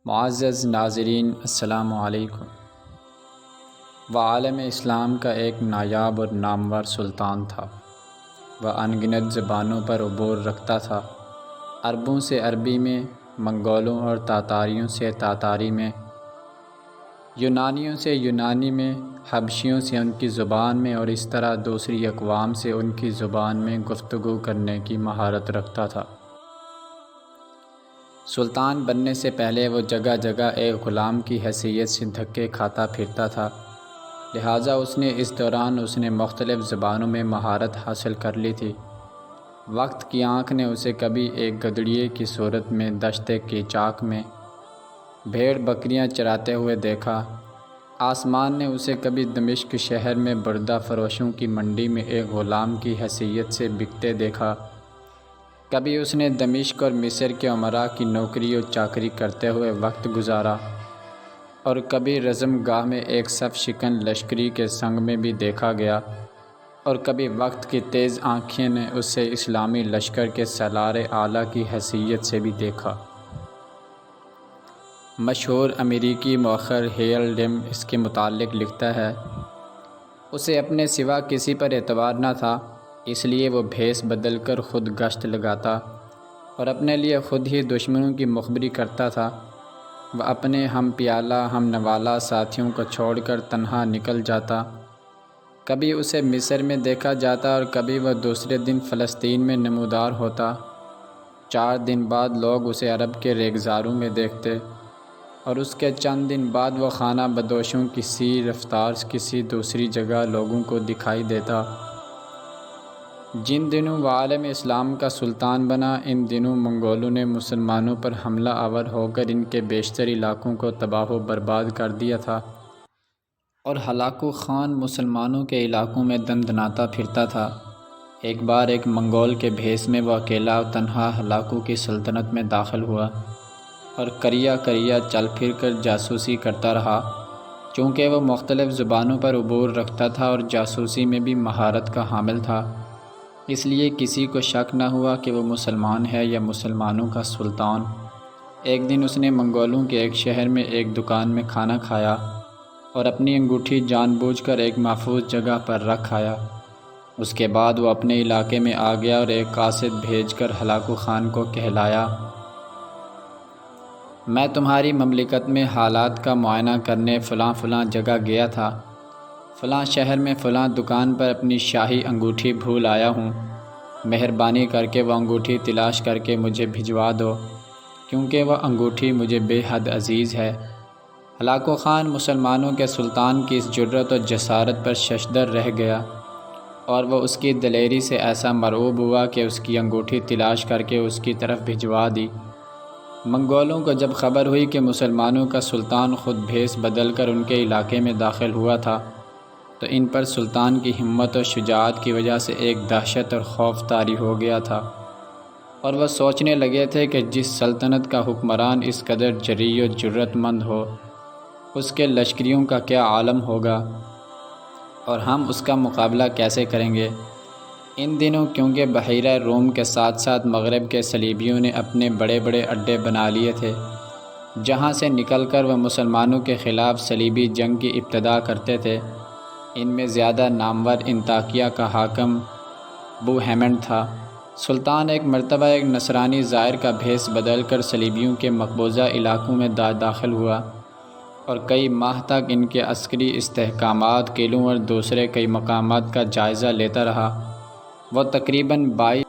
معزز ناظرین، السلام علیکم۔ وہ عالم اسلام کا ایک نایاب اور نامور سلطان تھا۔ وہ انگنت زبانوں پر عبور رکھتا تھا، عربوں سے عربی میں، منگولوں اور تاتاریوں سے تاتاری میں، یونانیوں سے یونانی میں، حبشیوں سے ان کی زبان میں، اور اس طرح دوسری اقوام سے ان کی زبان میں گفتگو کرنے کی مہارت رکھتا تھا۔ سلطان بننے سے پہلے وہ جگہ جگہ ایک غلام کی حیثیت سے دھکے کھاتا پھرتا تھا، لہٰذا اس دوران مختلف زبانوں میں مہارت حاصل کر لی تھی۔ وقت کی آنکھ نے اسے کبھی ایک گدڑیے کی صورت میں دشت کیچاک میں بھیڑ بکریاں چراتے ہوئے دیکھا۔ آسمان نے اسے کبھی دمشق شہر میں بردہ فروشوں کی منڈی میں ایک غلام کی حیثیت سے بکتے دیکھا۔ کبھی اس نے دمشق اور مصر کے امراء کی نوکری و چاکری کرتے ہوئے وقت گزارا، اور کبھی رزم گاہ میں ایک صف شکن لشکری کے سنگ میں بھی دیکھا گیا، اور کبھی وقت کی تیز آنکھیں نے اسے اسلامی لشکر کے سالار اعلیٰ کی حیثیت سے بھی دیکھا۔ مشہور امریکی مؤرخ ہیل ڈیم اس کے متعلق لکھتا ہے، اسے اپنے سوا کسی پر اعتبار نہ تھا، اس لیے وہ بھیس بدل کر خود گشت لگاتا اور اپنے لیے خود ہی دشمنوں کی مخبری کرتا تھا۔ وہ اپنے ہم پیالہ ہم نوالہ ساتھیوں کو چھوڑ کر تنہا نکل جاتا۔ کبھی اسے مصر میں دیکھا جاتا اور کبھی وہ دوسرے دن فلسطین میں نمودار ہوتا۔ 4 دن بعد لوگ اسے عرب کے ریگزاروں میں دیکھتے، اور اس کے چند دن بعد وہ خانہ بدوشوں کی سی رفتار کسی دوسری جگہ لوگوں کو دکھائی دیتا۔ جن دنوں وہ عالم اسلام کا سلطان بنا، ان دنوں منگولوں نے مسلمانوں پر حملہ آور ہو کر ان کے بیشتر علاقوں کو تباہ و برباد کر دیا تھا، اور ہلاکو خان مسلمانوں کے علاقوں میں دندناتا پھرتا تھا۔ ایک بار ایک منگول کے بھیس میں وہ اکیلا و تنہا ہلاکو کی سلطنت میں داخل ہوا، اور کریا کریا چل پھر کر جاسوسی کرتا رہا۔ چونکہ وہ مختلف زبانوں پر عبور رکھتا تھا اور جاسوسی میں بھی مہارت کا حامل تھا، اس لیے کسی کو شک نہ ہوا کہ وہ مسلمان ہے یا مسلمانوں کا سلطان۔ ایک دن اس نے منگولوں کے ایک شہر میں ایک دکان میں کھانا کھایا اور اپنی انگوٹھی جان بوجھ کر ایک محفوظ جگہ پر رکھ آیا۔ اس کے بعد وہ اپنے علاقے میں آ گیا اور ایک قاصد بھیج کر ہلاکو خان کو کہلایا، میں تمہاری مملکت میں حالات کا معائنہ کرنے فلاں جگہ گیا تھا، فلاں شہر میں فلاں دکان پر اپنی شاہی انگوٹھی بھول آیا ہوں، مہربانی کر کے وہ انگوٹھی تلاش کر کے مجھے بھجوا دو، کیونکہ وہ انگوٹھی مجھے بے حد عزیز ہے۔ ہلاکو خان مسلمانوں کے سلطان کی اس جرأت و جسارت پر ششدر رہ گیا، اور وہ اس کی دلیری سے ایسا مرعوب ہوا کہ اس کی انگوٹھی تلاش کر کے اس کی طرف بھجوا دی۔ منگولوں کو جب خبر ہوئی کہ مسلمانوں کا سلطان خود بھیس بدل کر ان کے علاقے میں داخل ہوا تھا، تو ان پر سلطان کی ہمت و شجاعت کی وجہ سے ایک دہشت اور خوف طاری ہو گیا تھا، اور وہ سوچنے لگے تھے کہ جس سلطنت کا حکمران اس قدر جرأت و جرأت مند ہو، اس کے لشکریوں کا کیا عالم ہوگا، اور ہم اس کا مقابلہ کیسے کریں گے۔ ان دنوں کیونکہ بحیرہ روم کے ساتھ ساتھ مغرب کے صلیبیوں نے اپنے بڑے بڑے اڈے بنا لیے تھے، جہاں سے نکل کر وہ مسلمانوں کے خلاف صلیبی جنگ کی ابتدا کرتے تھے۔ ان میں زیادہ نامور انطاکیہ کا حاکم بوہیمنڈ تھا۔ سلطان ایک مرتبہ ایک نصرانی زائر کا بھیس بدل کر صلیبیوں کے مقبوضہ علاقوں میں داخل ہوا، اور کئی ماہ تک ان کے عسکری استحکامات، قلعوں اور دوسرے کئی مقامات کا جائزہ لیتا رہا۔ وہ تقریباً 22